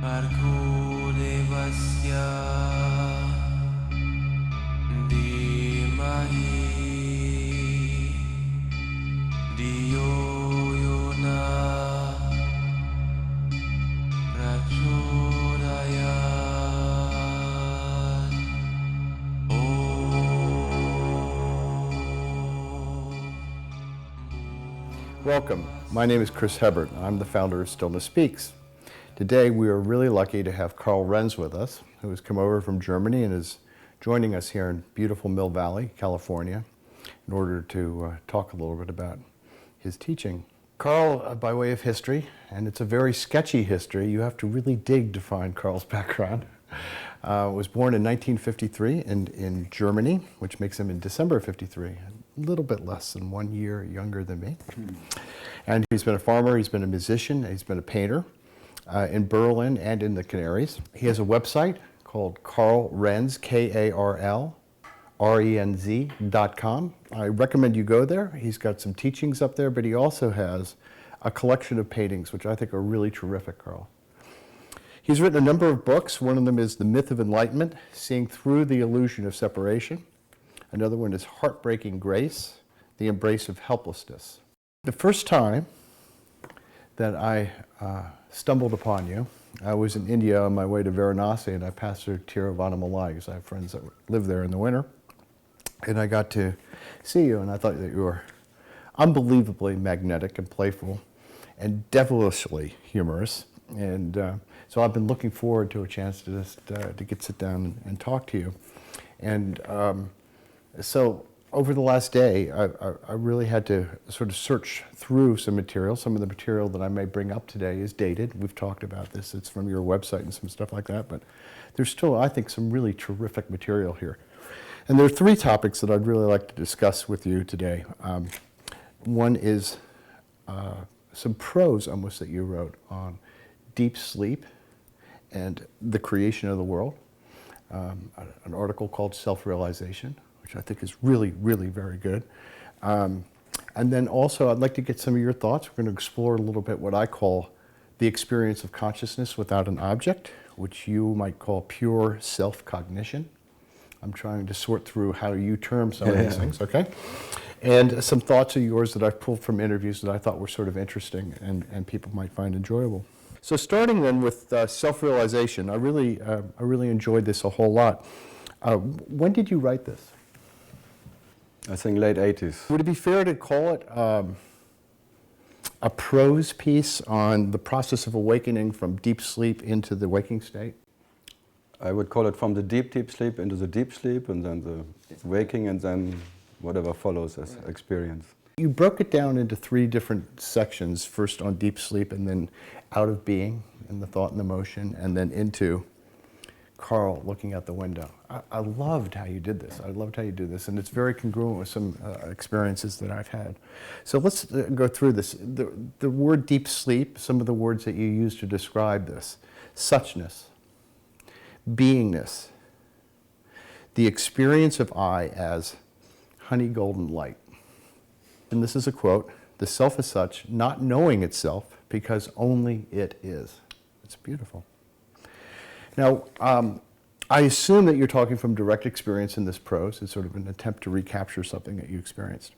Bhargo devasya dhimahi dhiyo yona prachodayat. Welcome. My name is Chris Hebert. I'm the founder of Stillness Speaks. Today we are really lucky to have Karl Renz with us, who has come over from Germany and is joining us here in beautiful Mill Valley, California, in order to talk a little bit about his teaching. Karl, by way of history, and it's a very sketchy history, you have to really dig to find Karl's background, was born in 1953 in Germany, which makes him in December of 53, a little bit less than 1 year younger than me. And he's been a farmer, he's been a musician, he's been a painter in Berlin and in the Canaries. He has a website called Karl Renz, KarlRenz.com. I recommend you go there. He's got some teachings up there, but he also has a collection of paintings, which I think are really terrific, Karl. He's written a number of books. One of them is The Myth of Enlightenment, Seeing Through the Illusion of Separation. Another one is Heartbreaking Grace, The Embrace of Helplessness. The first time that I stumbled upon you, I was in India on my way to Varanasi, and I passed through Tiruvannamalai because I have friends that live there in the winter. And I got to see you, and I thought that you were unbelievably magnetic and playful and devilishly humorous. And so I've been looking forward to a chance to just to sit down and talk to you. And so over the last day, I really had to sort of search through some material. Some of the material that I may bring up today is dated. We've talked about this. It's from your website and some stuff like that. But there's still, I think, some really terrific material here. And there are three topics that I'd really like to discuss with you today. One is some prose almost that you wrote on deep sleep and the creation of the world. An article called Self-Realization, which I think is really, really very good. And then also I'd like to get some of your thoughts. We're going to explore a little bit what I call the experience of consciousness without an object, which you might call pure self-cognition. I'm trying to sort through how you term some of these things, okay? And some thoughts of yours that I've pulled from interviews that I thought were sort of interesting and people might find enjoyable. So starting then with self-realization, I really enjoyed this a whole lot. When did you write this? I think late 80s. Would it be fair to call it a prose piece on the process of awakening from deep sleep into the waking state? I would call it from the deep, deep sleep into the deep sleep, and then the waking, and then whatever follows as experience. You broke it down into three different sections, first on deep sleep, and then out of being, and the thought and the motion, and then into Karl looking out the window. I loved how you did this. I loved how you do this, and it's very congruent with some experiences that I've had. So let's go through this. The word deep sleep, some of the words that you use to describe this: suchness, beingness, the experience of I as honey golden light. And this is a quote: "The self is such, not knowing itself, because only it is." It's beautiful. Now, I assume that you're talking from direct experience in this prose. It's sort of an attempt to recapture something that you experienced.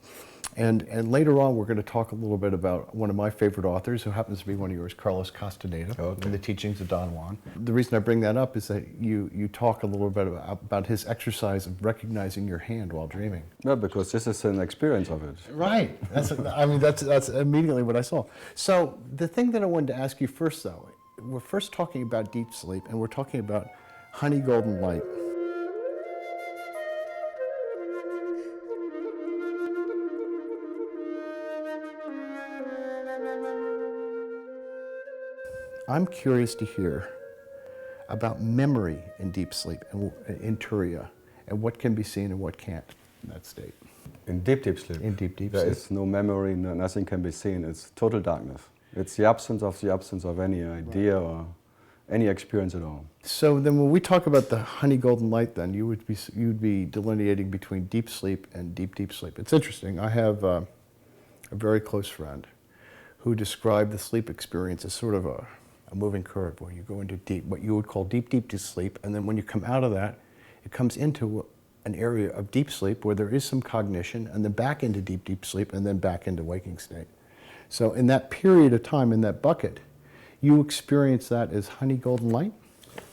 And later on, we're going to talk a little bit about one of my favorite authors, who happens to be one of yours, Carlos Castaneda, in the Teachings of Don Juan. The reason I bring that up is that you talk a little bit about his exercise of recognizing your hand while dreaming. No, because this is an experience of it. Right. That's immediately what I saw. So the thing that I wanted to ask you first, though, we're first talking about deep sleep, and we're talking about honey golden light. I'm curious to hear about memory in deep sleep and in Turiya, and what can be seen and what can't in that state. In deep, deep sleep. In deep, deep there sleep. There is no memory, nothing can be seen. It's total darkness. It's the absence of any idea or any experience at all. So then when we talk about the honey golden light, then you'd be delineating between deep sleep and deep, deep sleep. It's interesting. I have a very close friend who described the sleep experience as sort of a moving curve where you go into deep, what you would call deep, deep sleep, and then when you come out of that, it comes into an area of deep sleep where there is some cognition, and then back into deep, deep sleep, and then back into waking state. So in that period of time, in that bucket, you experience that as honey golden light?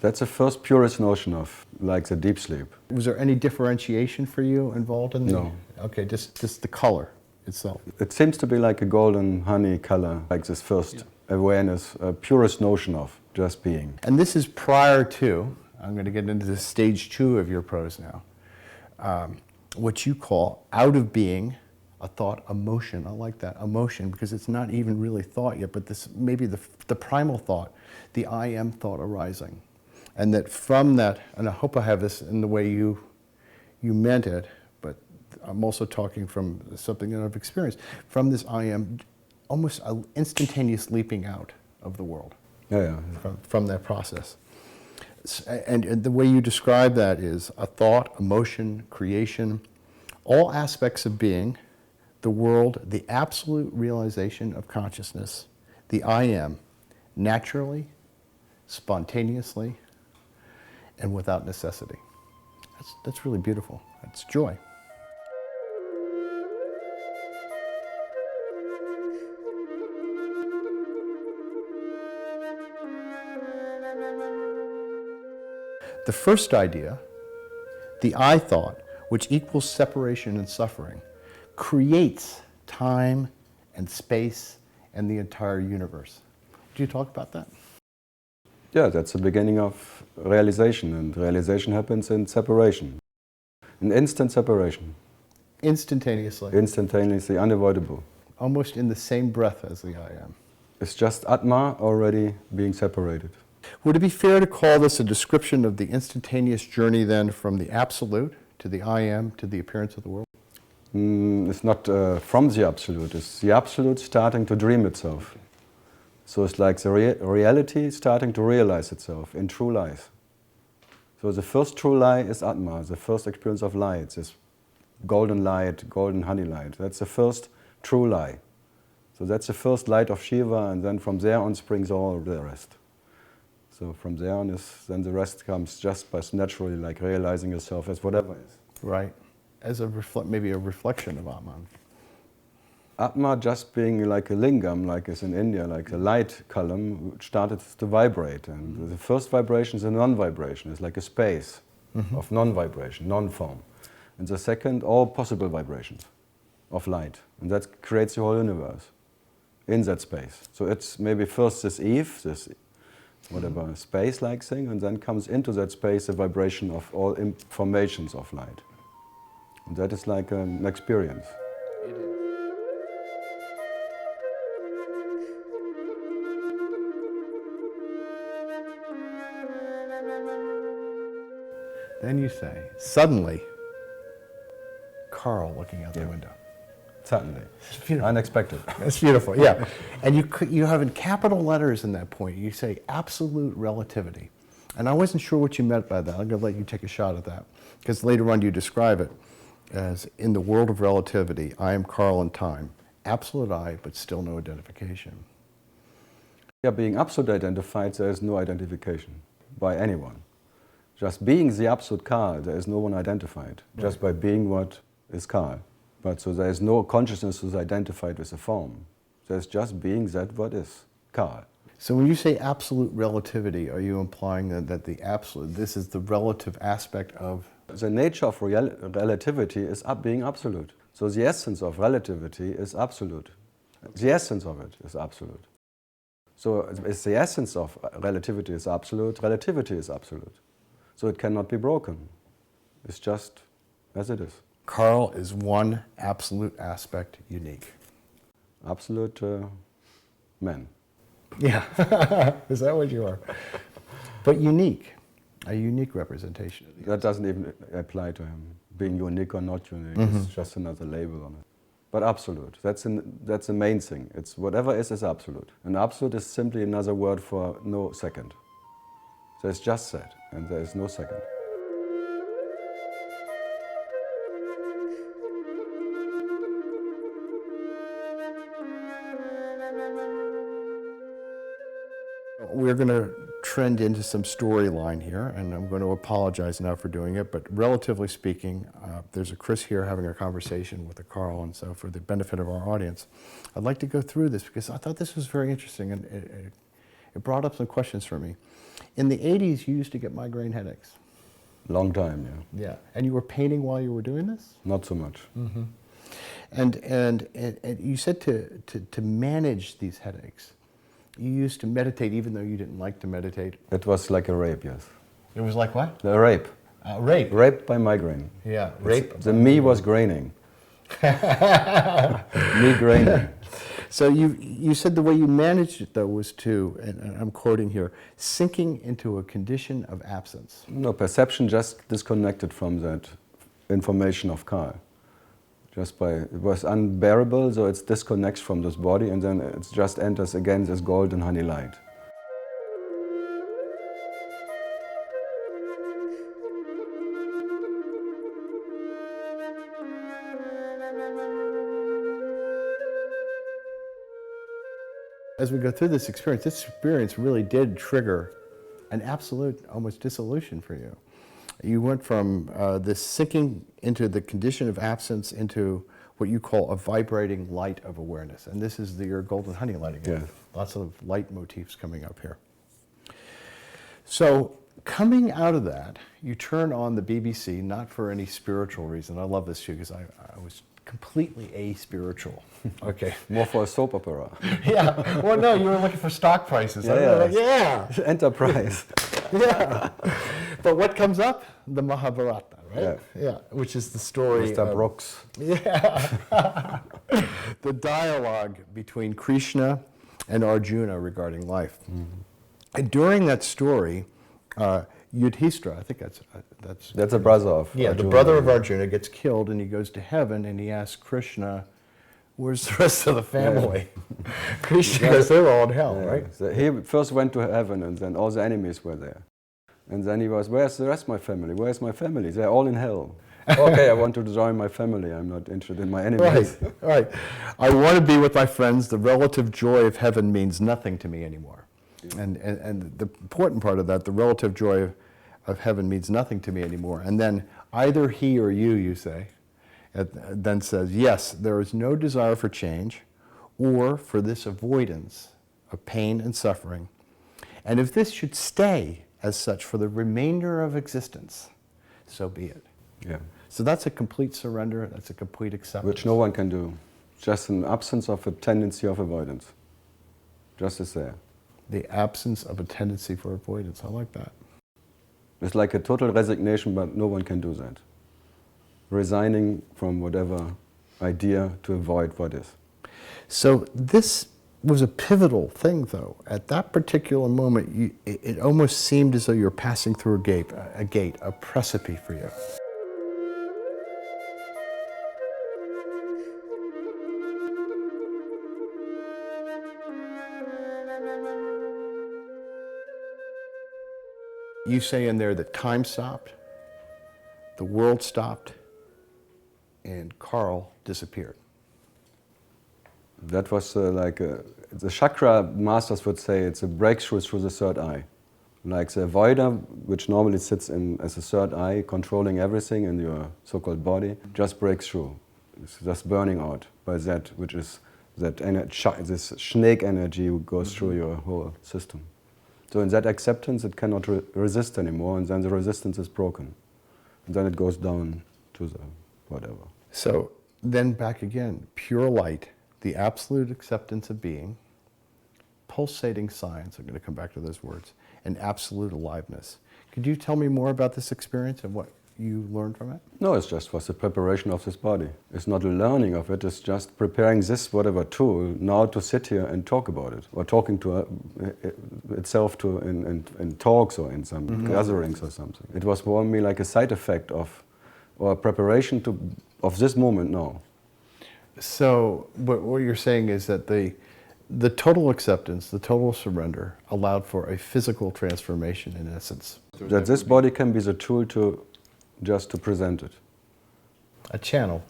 That's the first purest notion of like the deep sleep. Was there any differentiation for you involved in the? No. Okay, just the color itself. It seems to be like a golden honey color, like this first awareness, purest notion of just being. And this is prior to, I'm going to get into the stage 2 of your prose now, what you call out of being, a thought, emotion. I like that, emotion, because it's not even really thought yet, but this maybe the primal thought, the I am thought arising. And that from that, and I hope I have this in the way you meant it, but I'm also talking from something that I've experienced, from this I am, almost an instantaneous leaping out of the world. Yeah. From that process. And the way you describe that is a thought, emotion, creation, all aspects of being, the world, the absolute realization of consciousness, the I am, naturally, spontaneously, and without necessity. That's really beautiful. That's joy. The first idea, the I thought, which equals separation and suffering, creates time and space and the entire universe. Would you talk about that? Yeah, that's the beginning of realization, and realization happens in separation, in instant separation. Instantaneously. Instantaneously, unavoidable. Almost in the same breath as the I am. It's just Atma already being separated. Would it be fair to call this a description of the instantaneous journey then from the absolute to the I am to the appearance of the world? It's not from the absolute, it's the absolute starting to dream itself. So it's like the reality starting to realize itself in true life. So the first true lie is Atma, the first experience of light, this golden light, golden honey light. That's the first true lie. So that's the first light of Shiva, and then from there on springs all the rest. So from there on then the rest comes just by naturally, like realizing yourself as whatever is. Right. As maybe a reflection of Atman. Atma just being like a lingam, like is in India, like a light column, which started to vibrate. And the first vibration is a non-vibration. It's like a space of non-vibration, non-form. And the second, all possible vibrations of light. And that creates the whole universe in that space. So it's maybe first this Eve, this whatever space-like thing, and then comes into that space a vibration of all informations of light. And that is like an experience. Then you say, suddenly, Karl looking out the window. Suddenly. It's beautiful. Unexpected. That's beautiful, yeah. And you have in capital letters in that point, you say absolute relativity. And I wasn't sure what you meant by that. I'm going to let you take a shot at that. Because later on you describe it as, in the world of relativity, I am Karl in time. Absolute I, but still no identification. Yeah, being absolute identified, there is no identification by anyone. Just being the absolute Karl, there is no one identified. Right. Just by being what is Karl. But so there is no consciousness who's identified with a form. There's just being that what is Karl. So when you say absolute relativity, are you implying that the absolute, this is the relative aspect of? The nature of relativity is being absolute. So the essence of relativity is absolute. The essence of it is absolute. So if the essence of relativity is absolute, relativity is absolute. So it cannot be broken. It's just as it is. Karl is one absolute aspect unique. Absolute man. Yeah, is that what you are? But unique, a unique representation of the That doesn't even apply to him. Being unique or not unique, it's just another label on it. But absolute, that's the main thing. It's whatever is absolute. And absolute is simply another word for no second. So it's just that, and there is no second. We're going to trend into some storyline here, and I'm going to apologize now for doing it, but relatively speaking, there's a Chris here having a conversation with a Karl, and so for the benefit of our audience, I'd like to go through this because I thought this was very interesting, and it brought up some questions for me. In the 80s, you used to get migraine headaches. Long time, yeah. Yeah. And you were painting while you were doing this? Not so much. Mm-hmm. And you said to manage these headaches, you used to meditate even though you didn't like to meditate. It was like a rape, yes. It was like what? A rape. Rape. Raped by migraine. Yeah, rape. The me was graining. Me graining. So you said the way you managed it though was to, and I'm quoting here, sinking into a condition of absence. No, perception just disconnected from that information of Karl. It was unbearable, so it disconnects from this body and then it just enters again this golden honey light. As we go through this experience really did trigger an absolute, almost dissolution for you. You went from this sinking into the condition of absence into what you call a vibrating light of awareness. And this is your golden honey light again. Yeah. Lots of light motifs coming up here. So coming out of that, you turn on the BBC, not for any spiritual reason. I love this too because I was completely aspiritual. Okay. More for a soap opera. Yeah. Well, no, you were looking for stock prices. Yeah. Enterprise. Yeah. But what comes up? The Mahabharata, right? Yeah. Yeah. Which is the story Mr. Brooks. Yeah. The dialogue between Krishna and Arjuna regarding life. Mm-hmm. And during that story, Yudhishthira, I think that's a brother of Arjuna. The brother of Arjuna gets killed and he goes to heaven and he asks Krishna, where's the rest of the family? Yeah. Krishna goes, they're all in hell, right? So he first went to heaven and then all the enemies were there. And then he was, where's the rest of my family? Where's my family? They're all in hell. Okay, I want to join my family. I'm not interested in my enemies. Right. I want to be with my friends. The relative joy of heaven means nothing to me anymore. Yeah. And the important part of that, the relative joy of heaven means nothing to me anymore. And then either he or you say, then says, yes, there is no desire for change or for this avoidance of pain and suffering. And if this should stay as such for the remainder of existence, so be it. Yeah. So that's a complete surrender, that's a complete acceptance. Which no one can do. Just an absence of a tendency of avoidance. Just as there. The absence of a tendency for avoidance, I like that. It's like a total resignation, but no one can do that. Resigning from whatever idea to avoid what is. So this was a pivotal thing, though. At that particular moment, it almost seemed as though you were passing through a gate, a precipice for you. You say in there that time stopped, the world stopped, and Karl disappeared. That was the chakra masters would say it's a breakthrough through the third eye. Like the avoider, which normally sits as a third eye, controlling everything in your so-called body, just breaks through. It's just burning out by that, which is that this snake energy goes through your whole system. So in that acceptance, it cannot resist anymore, and then the resistance is broken. And then it goes down to the whatever. So then back again, pure light, the absolute acceptance of being, pulsating science, I'm going to come back to those words, and absolute aliveness. Could you tell me more about this experience and what you learned from it? No, it's just was the preparation of this body. It's not a learning of it, it's just preparing this whatever tool now to sit here and talk about it, or talking to itself in talks or in some gatherings or something. It was for me like a side effect of, or a preparation of this moment now. So what you're saying is that the total acceptance, the total surrender allowed for a physical transformation in essence. That this body can be the tool to present it. A channel,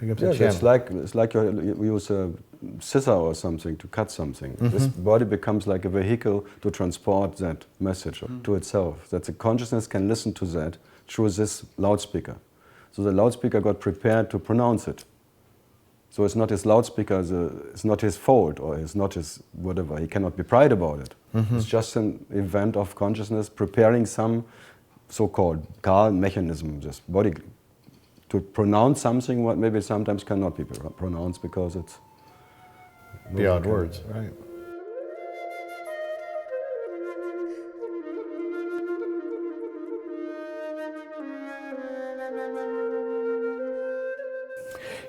Becomes a Yes, channel. it's like you use a scissor or something to cut something. This body becomes like a vehicle to transport that message to itself. That the consciousness can listen to that through this loudspeaker. So the loudspeaker got prepared to pronounce it. So it's not his loudspeaker, it's not his fault, or it's not his whatever. He cannot be proud about it. It's just an event of consciousness preparing some so-called Karl mechanism, this body, to pronounce something what maybe sometimes cannot be pronounced because it's Beyond words, right.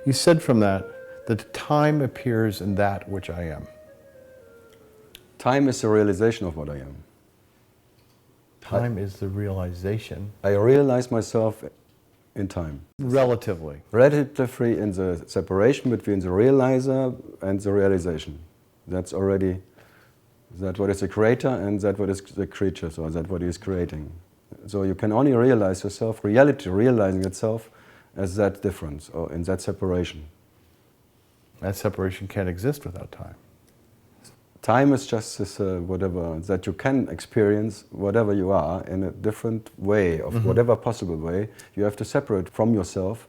You said from that time appears in that which I am. Time is the realization of what I am. Time is the realization. I realize myself in time. Relatively. Relatively in the separation between the realizer and the realization. That's already that what is the creator and that what is the creature, so that what is creating. So you can only realize yourself, reality realizing itself as that difference or in that separation. That separation can't exist without time. Time is just this whatever, that you can experience whatever you are in a different way, of whatever possible way. You have to separate from yourself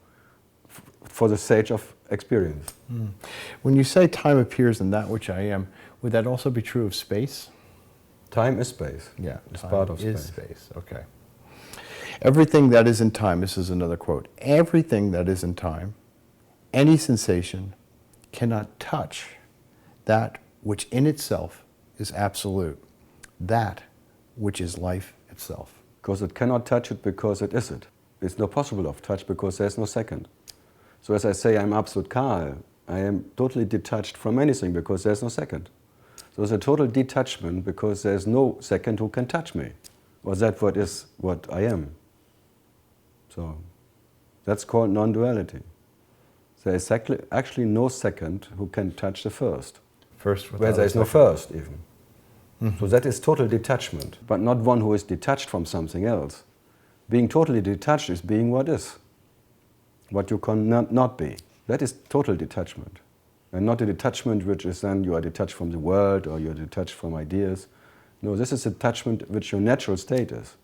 for the stage of experience. When you say time appears in that which I am, would that also be true of space? Time is space. Yeah, it's time part of is space. Okay. Everything that is in time, this is another quote, everything that is in time, any sensation, cannot touch that which in itself is absolute, that which is life itself. Because it cannot touch it because it is it. It's not possible of touch because there's no second. So as I say, I'm absolute Karl, I am totally detached from anything because there's no second. So there's a total detachment because there's no second who can touch me. Or that what is what I am. So that's called non-duality. There is actually no second who can touch the first. Where there is no first even. So that is total detachment, but not one who is detached from something else. Being totally detached is being what is. What you cannot be. That is total detachment. And not a detachment which is then you are detached from the world or you are detached from ideas. No, this is a detachment which your natural state is.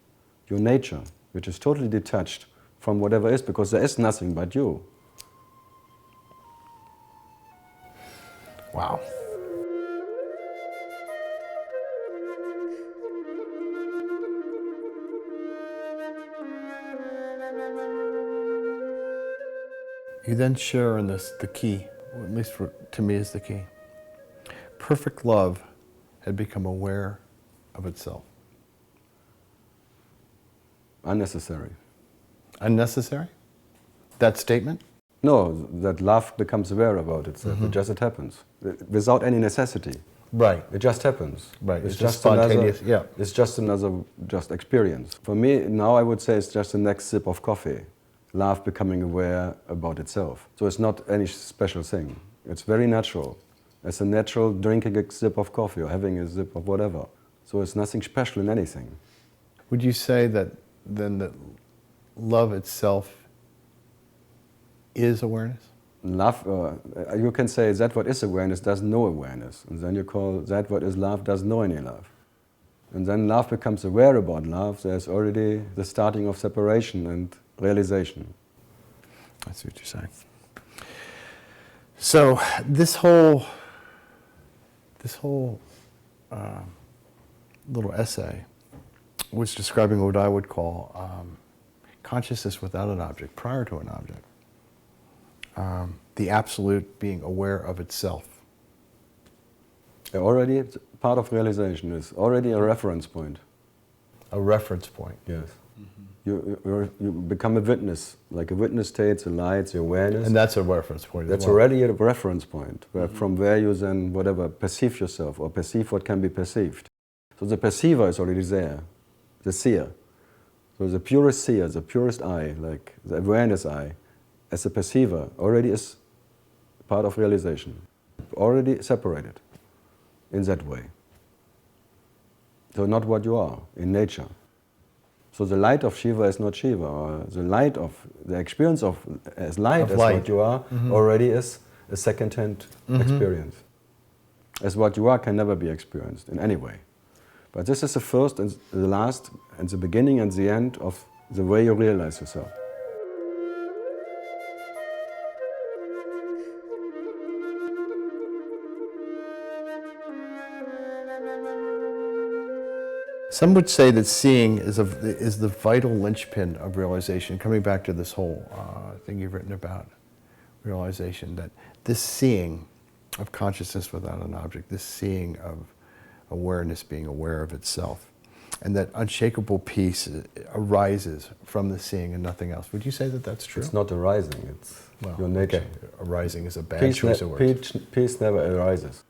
Your nature, which is totally detached from whatever is, because there is nothing but you. Wow. You then share in this the key, or at least to me is the key. Perfect love had become aware of itself. Unnecessary. Unnecessary? That statement? No, that love becomes aware about itself. It just happens. Without any necessity. Right. It just happens. Right. It's just spontaneous. Another, it's just another experience. For me, now I would say it's just the next sip of coffee. Love becoming aware about itself. So it's not any special thing. It's very natural. It's a natural drinking a sip of coffee or having a sip of whatever. So it's nothing special in anything. Would you say that then that love itself is awareness? Love, you can say that what is awareness does no awareness. And then you call that what is love does know any love. And then love becomes aware about love. There's already the starting of separation and realization. I see what you're saying. So this whole little essay was describing what I would call consciousness without an object, prior to an object. The absolute being aware of itself. Already part of realization is already a reference point. A reference point. Yes. You become a witness, like a witness state, the light, the awareness. And that's a reference point as That's well. already a reference point, from where you then, perceive yourself or perceive what can be perceived. So the perceiver is already there, the seer. So the purest seer, the purest eye, like the awareness eye, as a perceiver, already is part of realization, already separated in that way. So not what you are in nature. So the light of Shiva is not Shiva, or the light of, the experience of as light Of as light. what you are already is a second-hand experience. As what you are can never be experienced in any way. But this is the first and the last, and the beginning and the end of the way you realize yourself. Some would say that seeing is the vital linchpin of realization, coming back to this whole thing you've written about realization, that this seeing of consciousness without an object, this seeing of awareness being aware of itself, and that unshakable peace arises from the seeing and nothing else. Would you say that that's true? It's not arising, it's your nature. Okay. Arising is a bad choice of words. Peace never arises.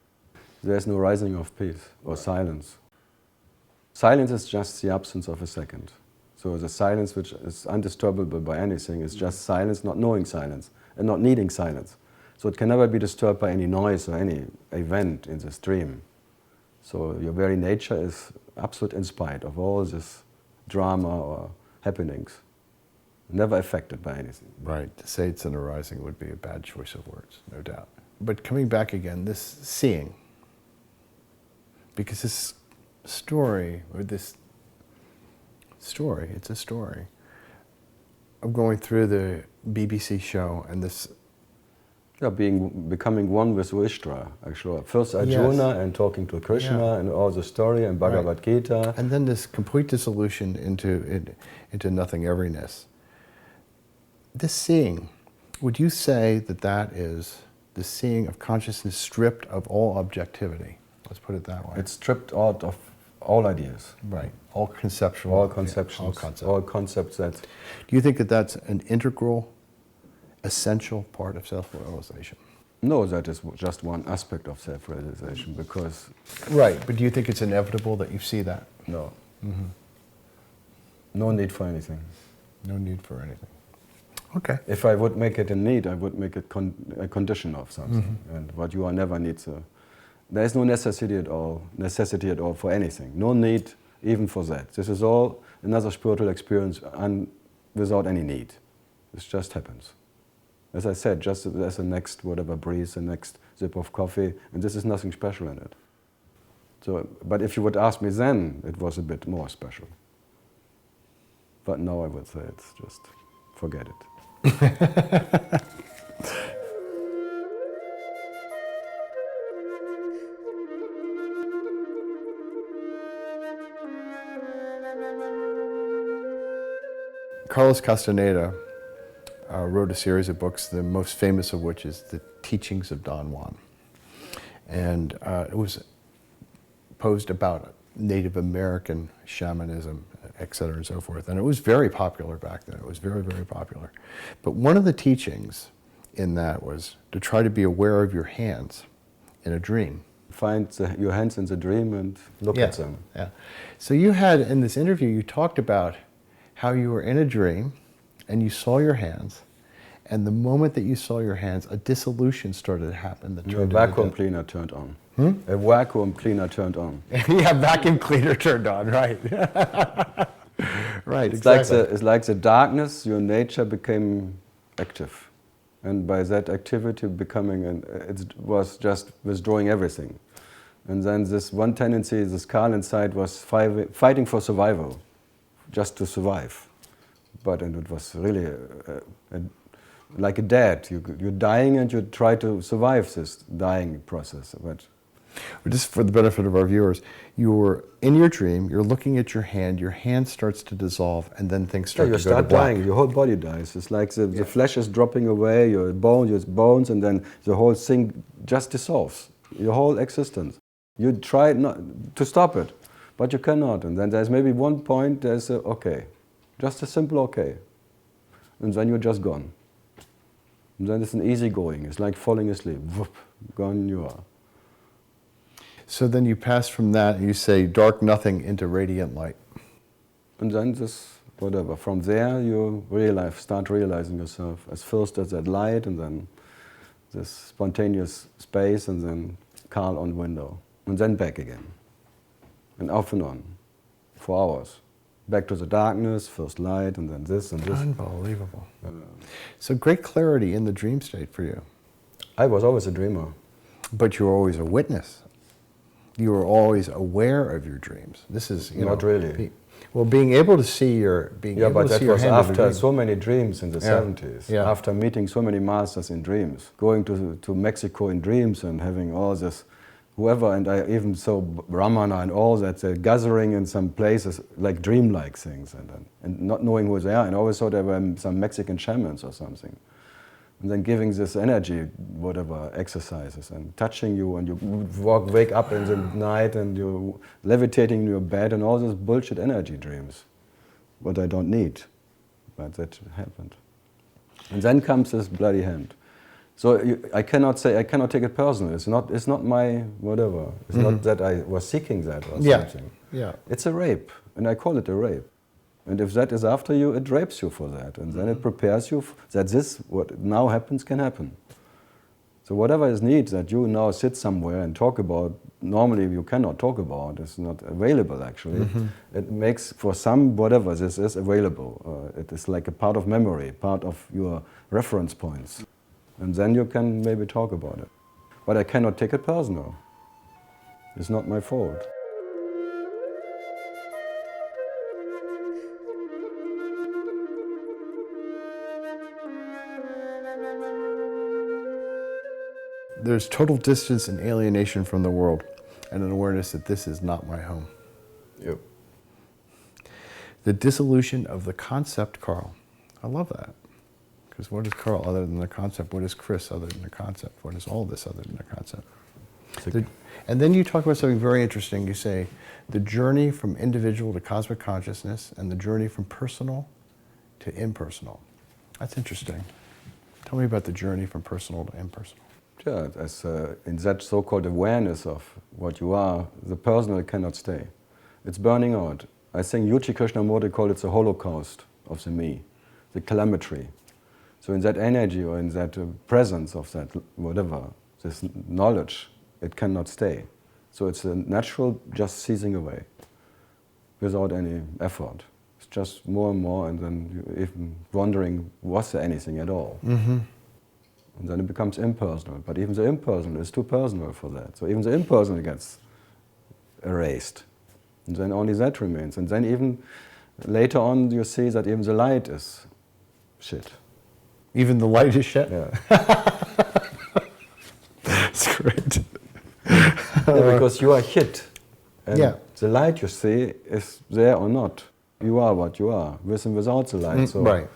There's no rising of peace or silence. Silence is just the absence of a second. So the silence which is undisturbable by anything is just silence, not knowing silence, and not needing silence. So it can never be disturbed by any noise or any event in the stream. So your very nature is absolute in spite of all this drama or happenings, never affected by anything. Right. To say it's an arising would be a bad choice of words, no doubt. But coming back again, this seeing, because this story, or this story, it's a story of going through the BBC show and this. Yeah, becoming one with Vishtra, actually. First Arjuna and talking to Krishna and all the story and Bhagavad Gita. And then this complete dissolution into nothing everyness. This seeing, would you say that that is the seeing of consciousness stripped of all objectivity? Let's put it that way. It's stripped out of all ideas. Right. All conceptual. All conceptions. All concepts. All concepts that... Do you think that that's an integral, essential part of self-realization? No, that is just one aspect of self-realization, because... Right, but do you think it's inevitable that you see that? No. No need for anything. No need for anything. Okay. If I would make it a need, I would make it a condition of something. And what you are never needs. There is no necessity at all for anything. No need even for that. This is all another spiritual experience and without any need. This just happens. As I said, just as the next whatever breeze, the next sip of coffee, and this is nothing special in it. So, but if you would ask me then, it was a bit more special. But now I would say it's just, forget it. Carlos Castaneda wrote a series of books, the most famous of which is The Teachings of Don Juan. And it was posed about Native American shamanism, et cetera, and so forth. And it was very popular back then. It was very, very popular. But one of the teachings in that was to try to be aware of your hands in a dream. Find your hands in the dream and look at them. Yeah. So you had, in this interview, you talked about how you were in a dream and you saw your hands, and the moment that you saw your hands, a dissolution started to happen. That A vacuum cleaner turned on. A vacuum cleaner turned on. Yeah, vacuum cleaner turned on, right. Right, It's exactly. it's like the darkness, your nature became active. And by that activity becoming, it was just withdrawing everything. And then this one tendency, this Karl inside was fighting for survival, just to survive. But and it was really like a dead. You're dying and you try to survive this dying process. But just for the benefit of our viewers, you were in your dream, you're looking at your hand starts to dissolve, and then things start to go to black. You start dying, your whole body dies. It's like the flesh is dropping away, your bones, and then the whole thing just dissolves, your whole existence. You try not to stop it, but you cannot. And then there's maybe one point, there's a okay, just a simple okay. And then you're just gone. And then it's an easy going, it's like falling asleep. Whoop, gone you are. So then you pass from that and you say dark nothing into radiant light. And then this, whatever, from there you start realizing yourself as first as that light, and then this spontaneous space, and then Karl on window, and then back again. And off and on, for hours. back to the darkness, first light, and then this and this. Unbelievable. So great clarity in the dream state for you. I was always a dreamer. But you were always a witness. You were always aware of your dreams. This is, you Not know, really. Well, being able to see your Yeah, but that was after so many dreams in the Yeah. 70s. Yeah. After meeting so many masters in dreams, going to Mexico in dreams and having all this, whoever, and I even saw Brahmana and all that, they're gathering in some places like dreamlike things and not knowing who they are. And I always thought they were some Mexican shamans or something. And then giving this energy, whatever, exercises and touching you, and you wake up in the night and you're levitating in your bed and all those bullshit energy dreams, what I don't need, but that happened. And then comes this bloody hand. So I cannot take it personal. It's not my whatever. It's not that I was seeking that or something. Yeah. It's a rape, and I call it a rape. And if that is after you, it rapes you for that. And then it prepares you that this, what now happens, can happen. So whatever is needed that you now sit somewhere and talk about, normally you cannot talk about, it's not available actually. It makes for some, whatever this is available. It is like a part of memory, part of your reference points. And then you can maybe talk about it. But I cannot take it personal. It's not my fault. There's total distance and alienation from the world and an awareness that this is not my home. Yep. The dissolution of the concept, Karl. I love that. Because what is Karl other than the concept? What is Chris other than the concept? What is all this other than the concept? And then you talk about something very interesting. You say the journey from individual to cosmic consciousness and the journey from personal to impersonal. That's interesting. Tell me about the journey from personal to impersonal. Yeah, as in that so-called awareness of what you are, the personal cannot stay. It's burning out. I think Yuji Krishnamurti called it the holocaust of the me, the telemetry. So in that energy or in that presence of that whatever, this knowledge, it cannot stay. So it's a natural just ceasing away without any effort. It's just more and more, and then you're even wondering, was there anything at all? And then it becomes impersonal. But even the impersonal is too personal for that. So even the impersonal gets erased. And then only that remains. And then even later on you see that even the light is shit. Even the light is shit? Yeah. That's great. Yeah, because you are hit. And Yeah. the light you see is there or not. You are what you are, with and without the light. So Right.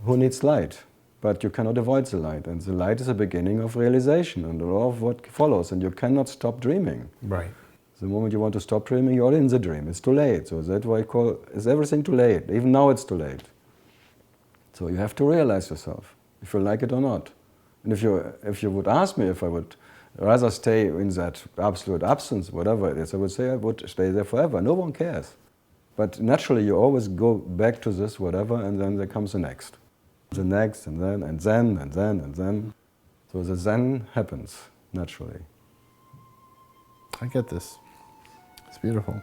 who needs light? But you cannot avoid the light. And the light is the beginning of realization and all of what follows. And you cannot stop dreaming. Right. The moment you want to stop dreaming, you're in the dream. It's too late. So that's why I call, is everything too late? Even now it's too late. So you have to realize yourself, if you like it or not. And if you would ask me if I would rather stay in that absolute absence, whatever it is, I would say I would stay there forever. No one cares. But naturally you always go back to this whatever, and then there comes the next. The next, and then, and then, and then, and then. So the then happens naturally. I get this. It's beautiful.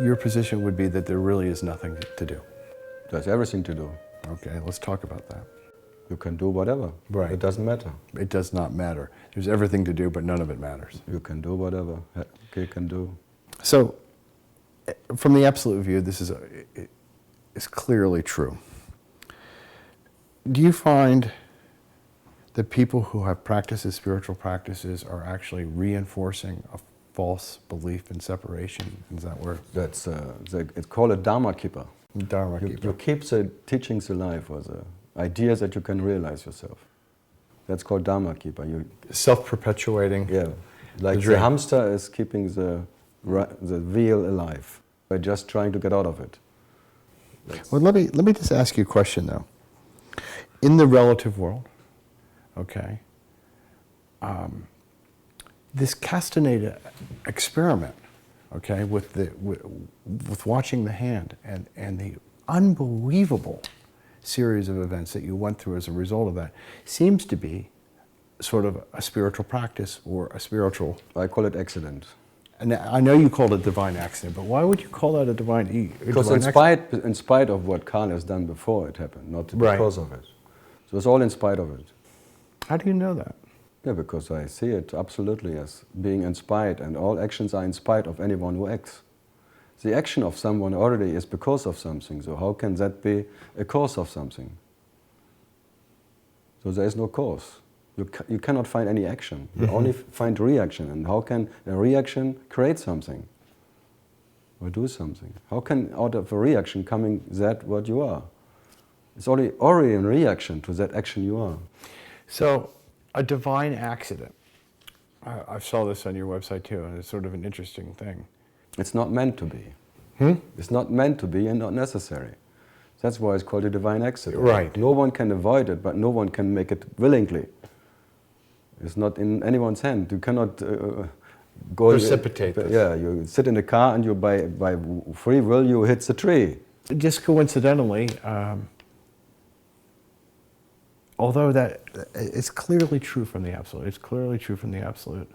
Your position would be that there really is nothing to do. There's everything to do. Okay, let's talk about that. You can do whatever. Right. It doesn't matter. It does not matter. There's everything to do, but none of it matters. You can do whatever you can do. So, from the absolute view, this is clearly true. Do you find that people who have practices, spiritual practices, are actually reinforcing a false belief in separation? Is that word? That's it's called a Dharma keeper. Dharma You keeper. keep the teachings alive, or the ideas that you can realize yourself. That's called Dharma keeper. Self-perpetuating. Yeah, like the dream. hamster is keeping the wheel alive by just trying to get out of it. Well, let me just ask you a question though. In the relative world, okay, this Castaneda experiment, okay, with watching the hand and the unbelievable series of events that you went through as a result of that seems to be sort of a spiritual practice or a spiritual... I call it accident. And I know you called it divine accident, but why would you call that a divine Because in spite of what Karl has done before it happened, not because of it. So it's all in spite of it. How do you know that? Yeah, because I see it absolutely as being in spite, and all actions are in spite of anyone who acts. The action of someone already is because of something, so how can that be a cause of something? So there is no cause. You cannot find any action. You only find reaction, and how can a reaction create something? Or do something? How can out of a reaction coming that what you are? It's already in reaction to that action you are. So, a divine accident. I saw this on your website too, and it's sort of an interesting thing. It's not meant to be. It's not meant to be and not necessary. That's why it's called a divine accident. Right. No one can avoid it, but no one can make it willingly. It's not in anyone's hand. You cannot go... Precipitate this. Yeah, you sit in the car and you by free will you hit the tree. Just coincidentally, although that it's clearly true from the Absolute, it's clearly true from the Absolute.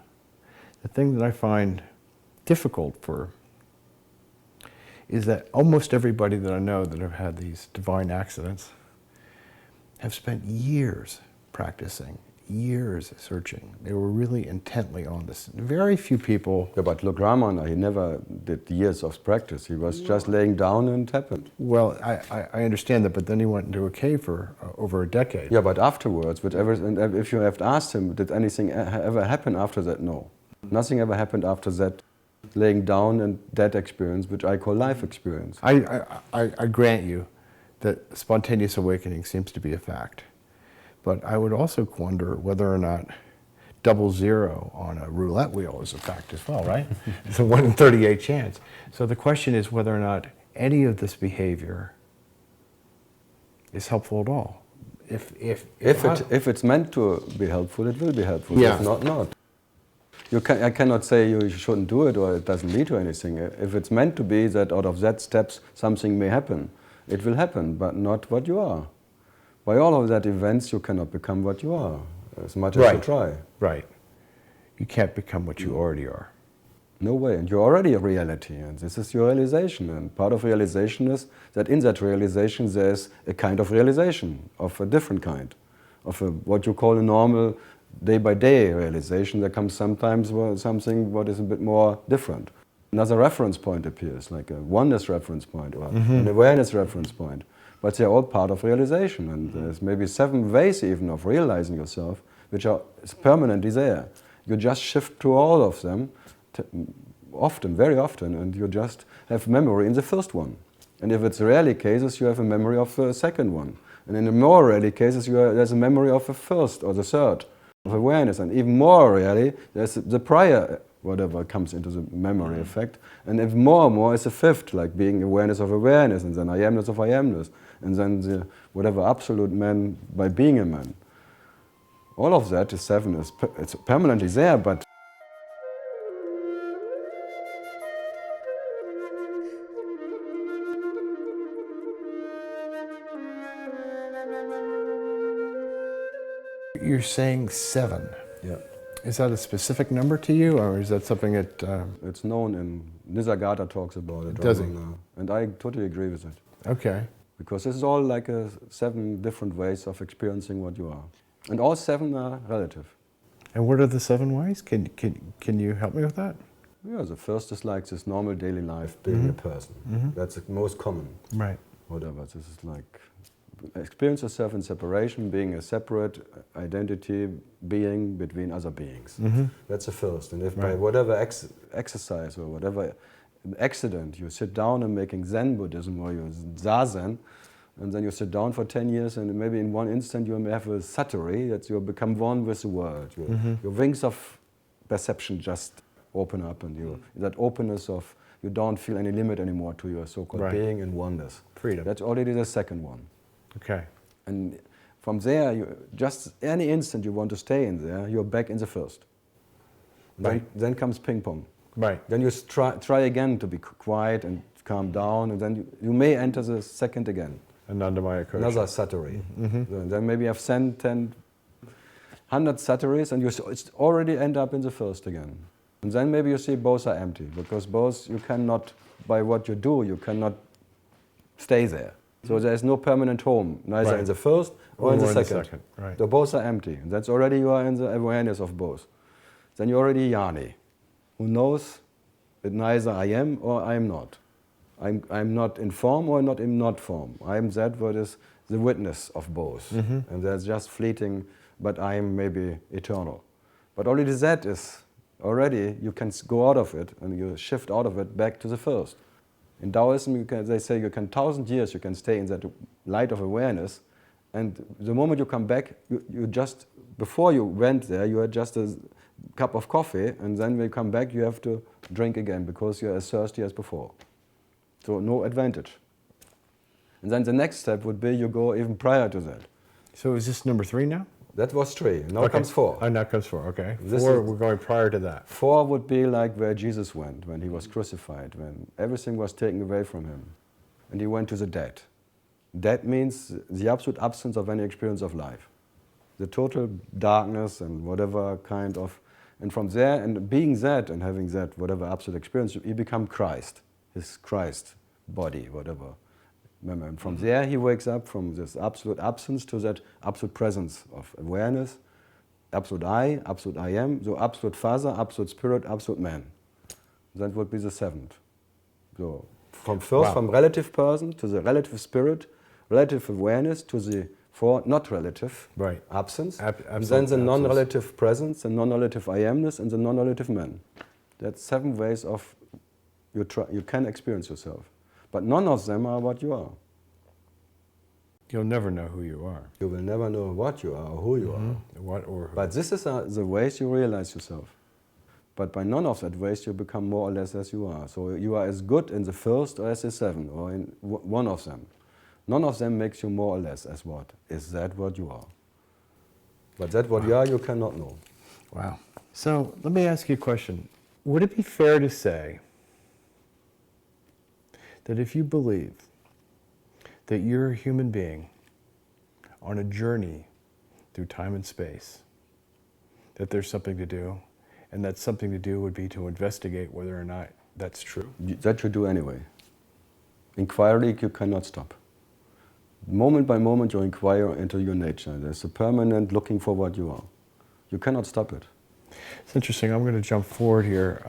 The thing that I find difficult for is that almost everybody that I know that have had these divine accidents have spent years practicing, years searching. They were really intently on this. Very few people... Yeah, but look, Raman, he never did years of practice. He was just laying down and it happened. Well, I understand that, but then he went into a cave for over a decade. Yeah, but afterwards, and if you have asked him, did anything ever happen after that? No. Nothing ever happened after that laying down and that experience, which I call life experience. I grant you that spontaneous awakening seems to be a fact. But I would also wonder whether or not 00 on a roulette wheel is a fact as well, right? It's a 1 in 38 chance. So the question is whether or not any of this behavior is helpful at all. If it's meant to be helpful, it will be helpful. Yeah. If not. I cannot say you shouldn't do it or it doesn't lead to anything. If it's meant to be that out of that steps something may happen, it will happen, but not what you are. By all of that events, you cannot become what you are, as much as you try. Right. You can't become what you already are. No way, and you're already a reality, and this is your realization. And part of realization is that in that realization there's a kind of realization, of a different kind, of what you call a normal day-by-day realization. There comes sometimes something what is a bit more different. Another reference point appears, like a oneness reference point or an awareness reference point. But they're all part of realization, and there's maybe 7 ways even of realizing yourself, which are permanently there. You just shift to all of them, often, very often, and you just have memory in the first one. And if it's rarely cases, you have a memory of the second one. And in the more rarely cases, there's a memory of the first or the third of awareness. And even more rarely, there's the prior whatever comes into the memory effect. And if more and more is the fifth, like being awareness of awareness, and then I amness of I amness, and then the whatever absolute man by being a man. All of that is 7, it's permanently there, but You're saying 7. yeah. Is that a specific number to you, or is that something that... It's known in Nisargadatta talks about it. Does it? And I totally agree with it. Okay. Because this is all like 7 different ways of experiencing what you are. And all 7 are relative. And what are the 7 ways? Can you help me with that? Yeah, the first is like this normal daily life, being a person. That's the most common. Right. Whatever, this is like experience yourself in separation, being a separate identity, being between other beings. That's the first. And if by whatever exercise or whatever accident you sit down and making Zen Buddhism or you Zazen, and then you sit down for 10 years and maybe in one instant you may have a satori, that you become one with the world. Your wings of perception just open up, and that openness of you don't feel any limit anymore to your so-called being and oneness. Freedom. That's already the second one. Okay. And from there, just any instant you want to stay in there, you're back in the first. Then comes ping pong. Right. Then you try again to be quiet and calm down, and then you may enter the second again. Anandamaya kosha. Another satori. So then maybe you have 10, 100 satoris, and you already end up in the first again. And then maybe you see both are empty, because both you cannot, by what you do, you cannot stay there. So there is no permanent home, neither in the first or in the second. Right. So both are empty. That's already you are in the awareness of both. Then you're already Jnani, who knows that neither I am or I am not. I'm not in form or not in not form. I am that what is the witness of both. And that's just fleeting, but I am maybe eternal. But already that is, already you can go out of it and you shift out of it back to the first. In Taoism, they say you can 1,000 years you can stay in that light of awareness, and the moment you come back, you just, before you went there, you had just a cup of coffee, and then when you come back, you have to drink again because you're as thirsty as before. So no advantage. And then the next step would be you go even prior to that. So is this number 3 now? That was 3. Now comes 4. Oh, now comes 4, okay. This 4, is- we're going prior to that. 4 would be like where Jesus went when he was crucified, when everything was taken away from him, and he went to the dead. Dead means the absolute absence of any experience of life. The total darkness and whatever kind of, and from there, and being that and having that, whatever absolute experience, he become Christ, his Christ body, whatever. Remember, and from there he wakes up from this absolute absence to that absolute presence of awareness, absolute I am, so absolute Father, absolute Spirit, absolute man. That would be the 7th. So from first, from relative person to the relative spirit, relative awareness to the 4 not relative Right. absence, and Absolute then the absence. non-relative presence, the non-relative I amness, and the non-relative man. That's 7 ways of you can experience yourself. But none of them are what you are. You'll never know who you are. You will never know what you are or who you are. What or who. But this is the ways you realize yourself. But by none of that ways you become more or less as you are. So you are as good in the first or as the 7, or in one of them. None of them makes you more or less as what? Is that what you are? But that what you are, you cannot know. Wow. So let me ask you a question. Would it be fair to say that if you believe that you're a human being on a journey through time and space, that there's something to do, and that something to do would be to investigate whether or not that's true? That you do anyway. Inquiry you cannot stop. Moment by moment you inquire into your nature. There's a permanent looking for what you are. You cannot stop it. It's interesting. I'm going to jump forward here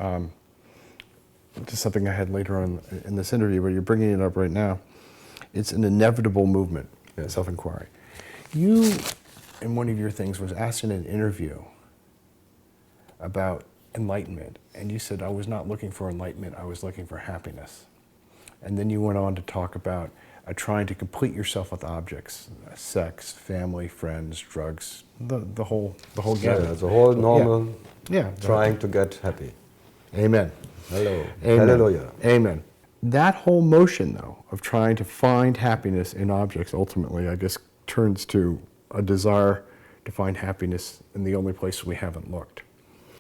to something I had later on in this interview, but you're bringing it up right now. It's an inevitable movement, Yes. self-inquiry. You, in one of your things, was asked in an interview about enlightenment, and you said, I was not looking for enlightenment, I was looking for happiness. And then you went on to talk about trying to complete yourself with objects, sex, family, friends, drugs, the whole gamut. Yeah, the whole normal Yeah. trying to get happy. Amen. Hello. Amen. Hallelujah. Amen. That whole motion, though, of trying to find happiness in objects, ultimately, I guess, turns to a desire to find happiness in the only place we haven't looked.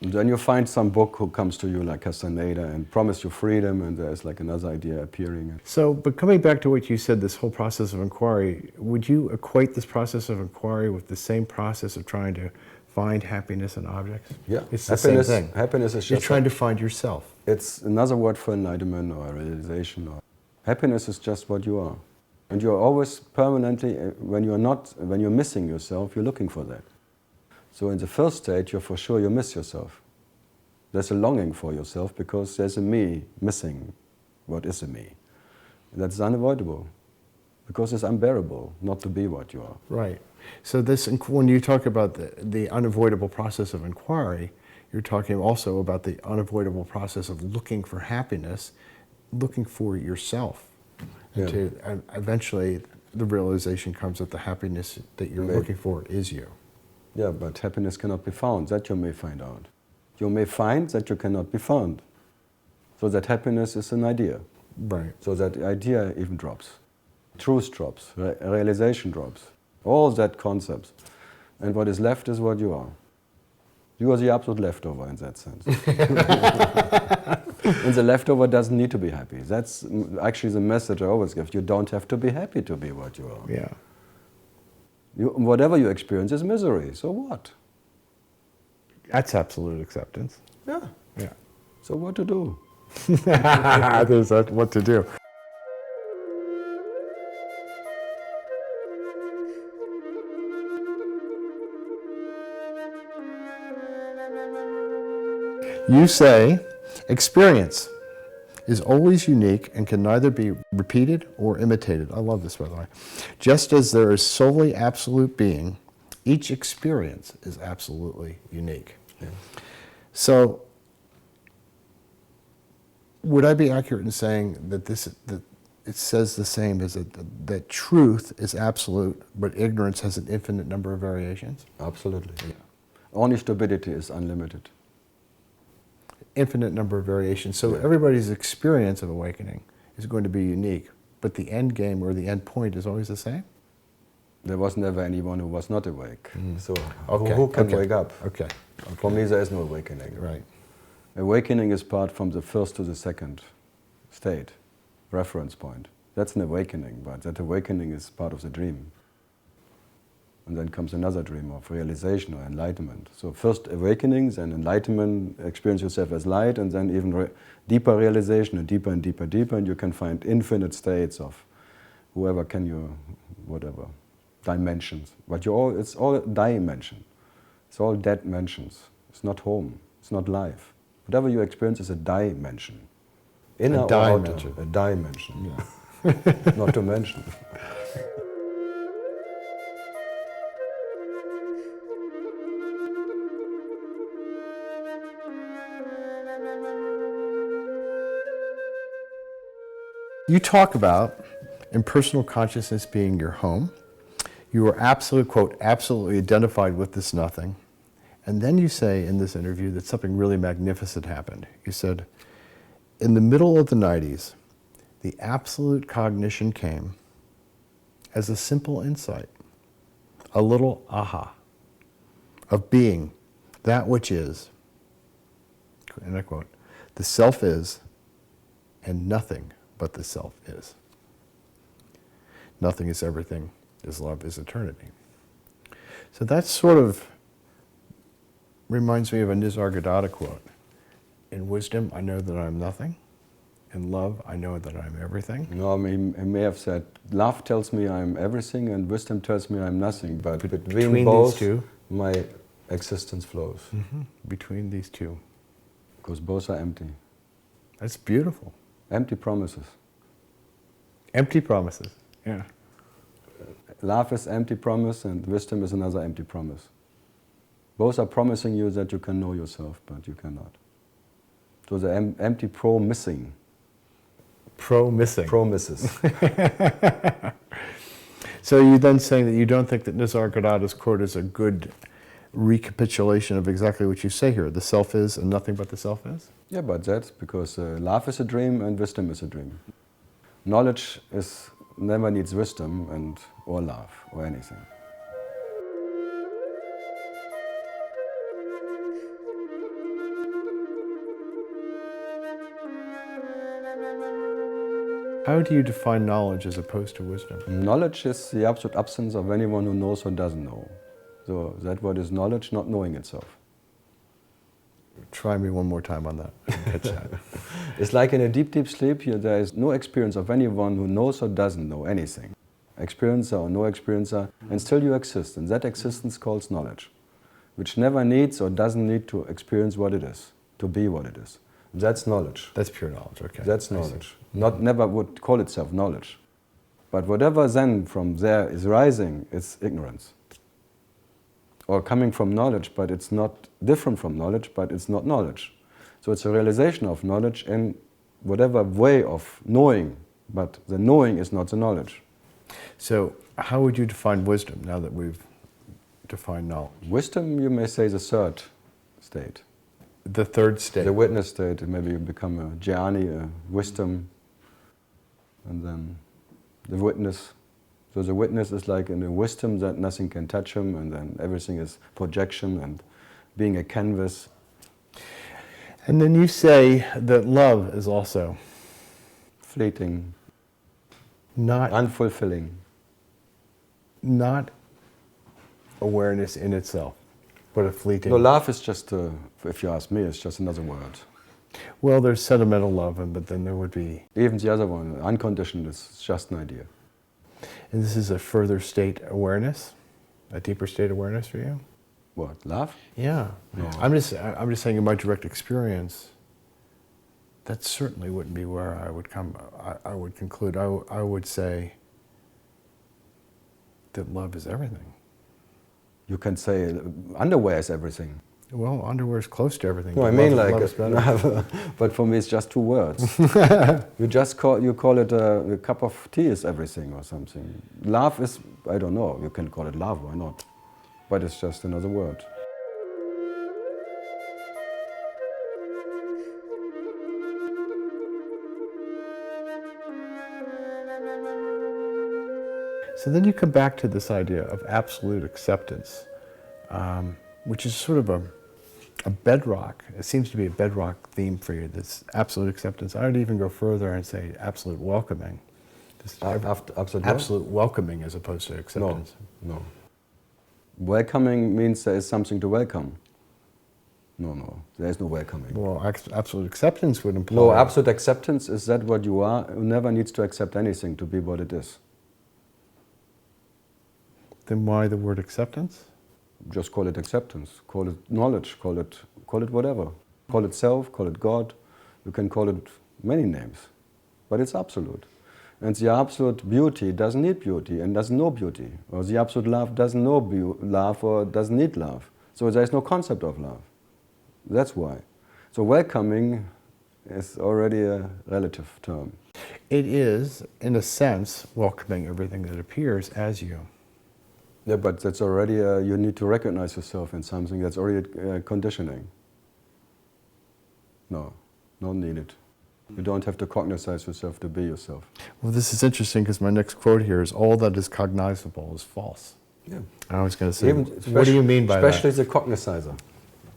Then you find some book who comes to you like Castaneda and promise you freedom, and there's like another idea appearing. So, but coming back to what you said, this whole process of inquiry, would you equate this process of inquiry with the same process of trying to find happiness in objects? Yeah, It's the same thing. Happiness is You're just trying to find yourself. it's another word for enlightenment or realization. Or happiness is just what you are, and you're always permanently when you're missing yourself, you're looking for that. So in the first stage, you're for sure you miss yourself. There's a longing for yourself because there's a me missing. What is a me? And that's unavoidable because it's unbearable not to be what you are. Right. So this, when you talk about the unavoidable process of inquiry, you're talking also about the unavoidable process of looking for happiness, looking for yourself. Yeah. And eventually the realization comes that the happiness that you're Right. looking for is you. Yeah, but happiness cannot be found. That you may find out. You may find that you cannot be found. So that happiness is an idea. Right. So that idea even drops. Truth drops. Realization drops. All that concepts. And what is left is what you are. You are the absolute leftover in that sense. And the leftover doesn't need to be happy. That's actually the message I always give. You don't have to be happy to be what you are. Yeah. Whatever you experience is misery. So what? That's absolute acceptance. Yeah. Yeah. So what to do? There's what to do. You say, experience is always unique and can neither be repeated or imitated. I love this, by the way. Just as there is solely absolute being, each experience is absolutely unique. Yeah. So, would I be accurate in saying that that it says the same as that truth is absolute, but ignorance has an infinite number of variations? Absolutely. Yeah. Only stupidity is unlimited. Infinite number of variations. So Yeah. everybody's experience of awakening is going to be unique, but the end game or the end point is always the same? There was never anyone who was not awake. So Okay, who can okay, wake up? Okay. For me, there is no awakening. Right. Awakening is part from the first to the second state, reference point. That's an awakening, but that awakening is part of the dream. And then comes another dream of realization or enlightenment. So first awakenings and enlightenment, experience yourself as light, and then even deeper realization, and deeper and deeper, deeper, and you can find infinite states of whoever can you, whatever, dimensions. But it's all dimension. It's all dead mentions. It's not home. It's not life. Whatever you experience is a dimension. Inner or outer, dimension. a dimension. Yeah. Not to mention. You talk about impersonal consciousness being your home. You are absolutely, quote, absolutely identified with this nothing. And then you say in this interview that something really magnificent happened. You said, in the middle of the 90s, the absolute cognition came as a simple insight, a little aha, of being that which is, and I quote, the self is, and nothing but the self is. Nothing is everything, is love, is eternity. So that sort of reminds me of a Nisargadatta quote. In wisdom, I know that I'm nothing. In love, I know that I'm everything. No, I mean, he may have said, love tells me I'm everything and wisdom tells me I'm nothing. But between both, these two, my existence flows. between these two. Because both are empty. That's beautiful. Empty promises. Empty promises, yeah. Love is empty promise and wisdom is another empty promise. Both are promising you that you can know yourself, but you cannot. So the empty pro-missing. Pro-missing. Promises. So you're then saying that you don't think that Nisargadatta's quote is a good recapitulation of exactly what you say here. The self is and nothing but the self is? Yeah, but that's because love is a dream and wisdom is a dream. Knowledge never needs wisdom or love or anything. How do you define knowledge as opposed to wisdom? Knowledge is the absolute absence of anyone who knows or doesn't know. So that what is knowledge, not knowing itself. Try me one more time on that. Catch that. It's like in a deep, deep sleep, there is no experience of anyone who knows or doesn't know anything. Experiencer or no experiencer, and still you exist. And that existence calls knowledge, which never needs or doesn't need to experience what it is, to be what it is. That's knowledge. That's pure knowledge, okay. That's knowledge. Never would call itself knowledge. But whatever then from there is rising, it's ignorance. Or coming from knowledge, but it's not different from knowledge, but it's not knowledge. So it's a realization of knowledge in whatever way of knowing, but the knowing is not the knowledge. So how would you define wisdom now that we've defined knowledge? Wisdom, you may say, is the third state. The third state. The witness state, maybe you become a jnani, a wisdom, and then the witness. So the witness is like in a wisdom that nothing can touch him, and then everything is projection and being a canvas. And then you say that love is also Fleeting, not unfulfilling. not awareness in itself, but a fleeting. No, love is just, if you ask me, it's just another word. Well, there's sentimental love, but then there would be. Even the other one, unconditional, is just an idea. And this is a further state awareness, a deeper state awareness for you. What, love? Yeah. No. I'm just saying in my direct experience, that certainly wouldn't be where I would come. I would conclude. I would say that love is everything. You can say underwear is everything. Well, underwear is close to everything. No, I but mean love like, is better. but for me it's just two words. you call it a cup of tea is everything or something. Love is, I don't know, you can call it love, why not? But it's just another word. So then you come back to this idea of absolute acceptance, which is sort of a bedrock. It seems to be a bedrock theme for you, this absolute acceptance. I would even go further and say absolute welcoming. Absolute welcoming as opposed to acceptance. No. Welcoming means there is something to welcome. No, there is no welcoming. Well, absolute acceptance would imply... No, absolute acceptance is that what you are, who never needs to accept anything to be what it is. Then why the word acceptance? Just call it acceptance, call it knowledge, call it whatever. Call it self, call it God. You can call it many names, but it's absolute. And the absolute beauty doesn't need beauty and doesn't know beauty. Or the absolute love doesn't know love or doesn't need love. So there is no concept of love. That's why. So welcoming is already a relative term. It is, in a sense, welcoming everything that appears as you. Yeah, but that's already, you need to recognize yourself in something. That's already conditioning. No, not needed. You don't have to cognize yourself to be yourself. Well, this is interesting because my next quote here is, all that is cognizable is false. Yeah. I was going to say, what do you mean by especially that? the cognizer.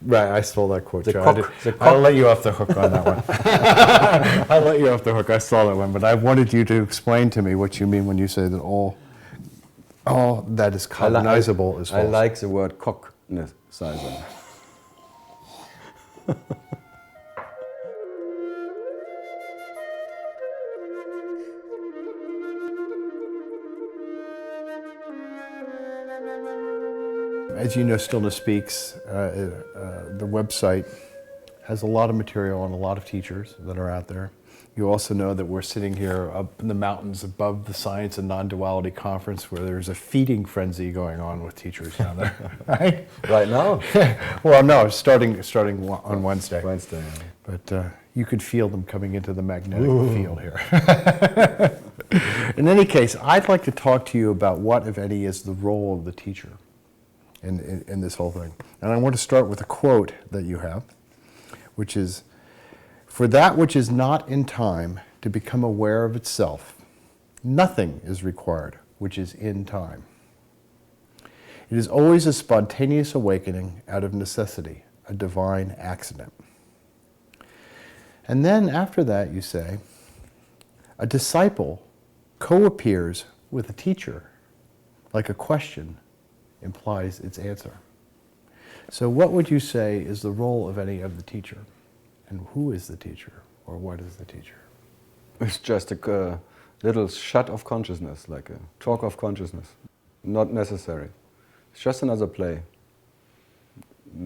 Right, I stole that quote, Joe. The I'll let you off the hook on that one. I'll let you off the hook. I stole that one, but I wanted you to explain to me what you mean when you say that all that is cognizable is false. I like the word cognizer. As you know, Stillness Speaks, the website has a lot of material and a lot of teachers that are out there. You also know that we're sitting here up in the mountains above the Science and Non-Duality Conference, where there's a feeding frenzy going on with teachers down there, right? Right now? Well, no, starting on Wednesday. Wednesday, yeah. But you could feel them coming into the magnetic field here. In any case, I'd like to talk to you about what, if any, is the role of the teacher in this whole thing. And I want to start with a quote that you have, which is, "For that which is not in time to become aware of itself, nothing is required which is in time. It is always a spontaneous awakening out of necessity, a divine accident." And then after that you say, "A disciple co-appears with a teacher, like a question implies its answer." So what would you say is the role of any of the teacher? And who is the teacher, or what is the teacher? It's just a little shut of consciousness, like a talk of consciousness. Not necessary. It's just another play.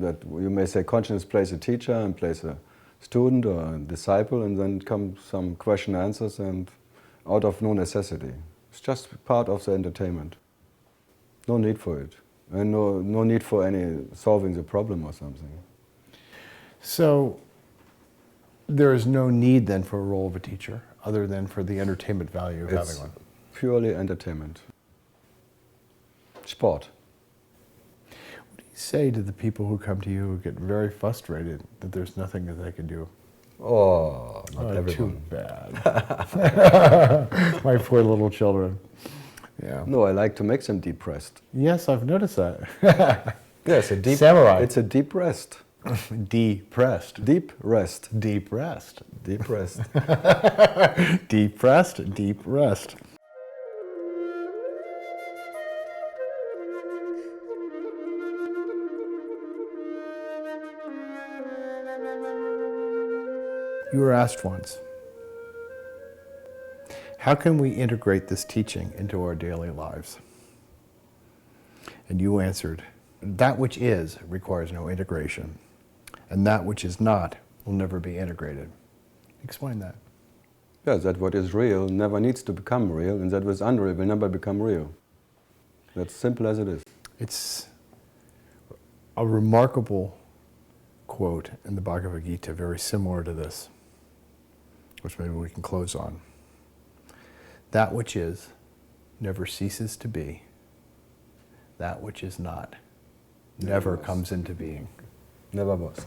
That you may say consciousness plays a teacher and plays a student or a disciple, and then come some question answers, and out of no necessity. It's just part of the entertainment. No need for it. And no need for any solving the problem or something. So there is no need then for a role of a teacher, other than for the entertainment value of having one. Purely entertainment. Sport. What do you say to the people who come to you who get very frustrated that there's nothing that they can do? Oh, not everyone. Too bad. My poor little children. Yeah. No, I like to make them depressed. Yes, I've noticed that. Yes, a deep Samurai. It's a deep rest. Depressed. Deep rest. Deep rest. Deep rest. Deep rest, deep rest. You were asked once, how can we integrate this teaching into our daily lives? And you answered, that which is requires no integration, and that which is not will never be integrated. Explain that. Yeah, that what is real never needs to become real, and that what is unreal will never become real. That's simple as it is. It's a remarkable quote in the Bhagavad Gita, very similar to this, which maybe we can close on. That which is never ceases to be. That which is not never comes into being. Never was.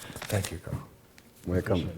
Thank you, Karl. Welcome.